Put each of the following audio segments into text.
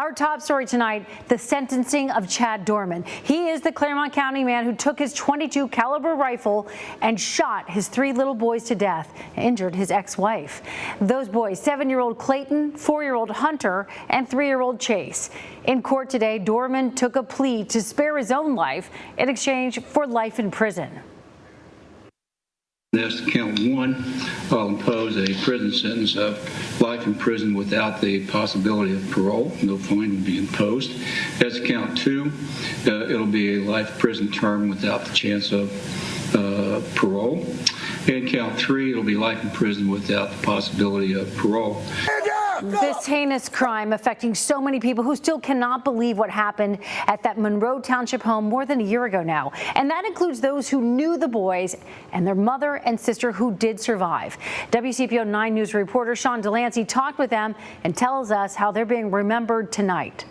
Our top story tonight, the sentencing of Chad Doerman. He is the Clermont County man who took his .22 caliber rifle and shot his 3 little boys to death, injured his ex-wife. Those boys, 7-year-old Clayton, 4-year-old Hunter, and 3-year-old Chase. In court today, Doerman took a plea to spare his own life in exchange for life in prison. As to count 1, I'll impose a prison sentence of life in prison without the possibility of parole. No fine will be imposed. As to count 2, it'll be a life prison term without the chance of parole. And count 3, it'll be life in prison without the possibility of parole. This heinous crime affecting so many people who still cannot believe what happened at that Monroe Township home more than a year ago now. And that includes those who knew the boys and their mother and sister who did survive. WCPO 9 News reporter Sean Delancey talked with them and tells us how they're being remembered tonight.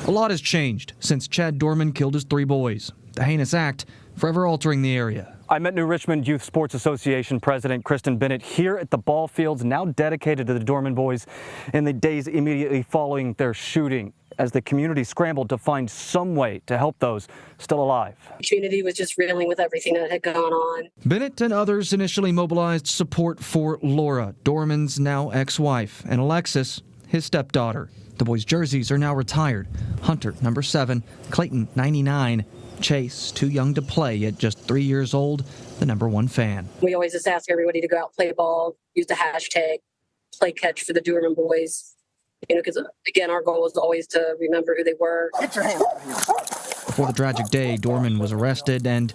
A lot has changed since Chad Doerman killed his 3 boys. The heinous act forever altering the area. I met New Richmond Youth Sports Association President Krsitin Bennett here at the ball fields now dedicated to the Doerman boys in the days immediately following their shooting, as the community scrambled to find some way to help those still alive. The community was just reeling with everything that had gone on. Bennett and others initially mobilized support for Laura, Doerman's now ex-wife, and Alexis, his stepdaughter. The boys' jerseys are now retired. Hunter, number 7, Clayton, 99, Chase, too young to play at just 3 years old, the number 1 fan. We always just ask everybody to go out, play ball, use the hashtag, play catch for the Doerman boys. You know, because again, our goal was always to remember who they were. Get your hand out of here. Before the tragic day, Doerman was arrested and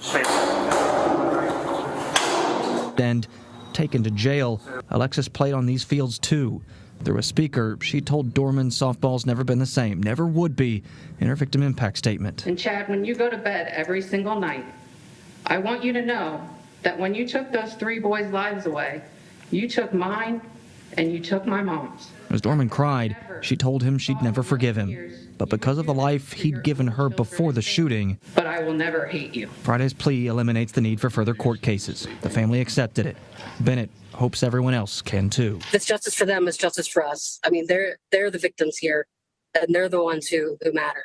taken to jail. Alexis played on these fields too. Through a speaker, she told Doerman softball's never been the same, never would be, in her victim impact statement. And Chad, when you go to bed every single night, I want you to know that when you took those 3 boys' lives away, you took mine and you took my mom's. As Doerman cried, she told him she'd never forgive him. But because of the life he'd given her before the shooting, but I will never hate you. Friday's plea eliminates the need for further court cases. The family accepted it. Bennett hopes everyone else can too. It's justice for them, it's justice for us. I mean, they're the victims here, and they're the ones who matter.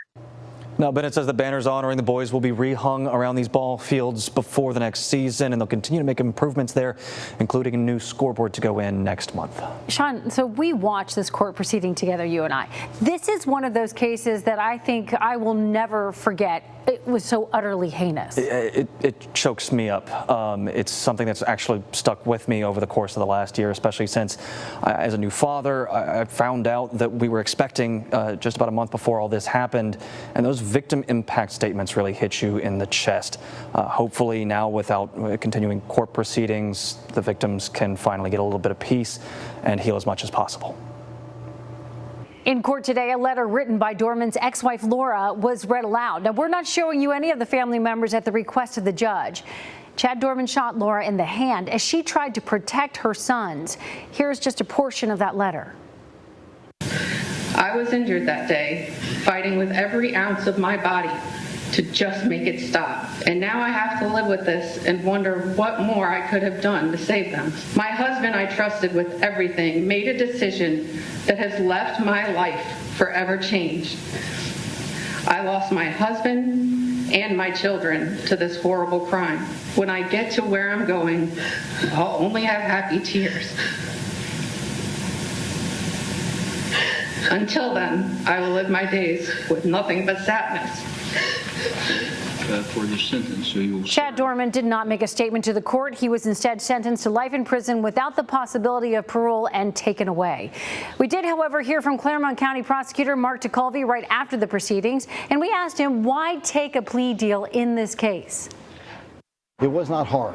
Now, Bennett says the banners honoring the boys will be rehung around these ball fields before the next season, and they'll continue to make improvements there, including a new scoreboard to go in next month. Sean, so we watched this court proceeding together, you and I. This is one of those cases that I think I will never forget. It was so utterly heinous. It chokes me up. It's something that's actually stuck with me over the course of the last year, especially since, as a new father, I found out that we were expecting just about a month before all this happened, and those victim impact statements really hit you in the chest. Hopefully now, without continuing court proceedings, the victims can finally get a little bit of peace and heal as much as possible. In court today, a letter written by Doerman's ex-wife Laura was read aloud. Now, we're not showing you any of the family members at the request of the judge. Chad Doerman shot Laura in the hand as she tried to protect her sons. Here's just a portion of that letter. I was injured that day, fighting with every ounce of my body to just make it stop. And now I have to live with this and wonder what more I could have done to save them. My husband I trusted with everything made a decision that has left my life forever changed. I lost my husband and my children to this horrible crime. When I get to where I'm going, I'll only have happy tears. Until then, I will live my days with nothing but sadness. For the sentence, so you will Chad Doerman did not make a statement to the court. He was instead sentenced to life in prison without the possibility of parole and taken away. We did, however, hear from Clermont County Prosecutor Mark DeCulvey right after the proceedings, and we asked him why take a plea deal in this case. It was not hard.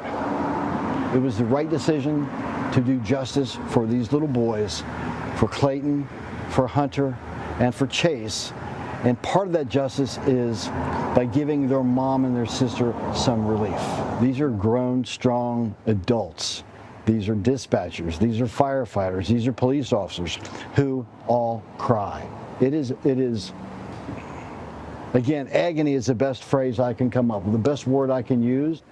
It was the right decision to do justice for these little boys, for Clayton, for Hunter, and for Chase. And part of that justice is by giving their mom and their sister some relief. These are grown, strong adults. These are dispatchers. These are firefighters. These are police officers who all cry. It is, again, agony is the best phrase I can come up with, the best word I can use.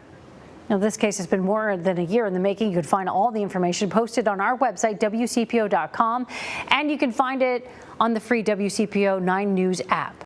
Now, this case has been more than a year in the making. You can find all the information posted on our website, WCPO.com, and you can find it on the free WCPO 9 News app.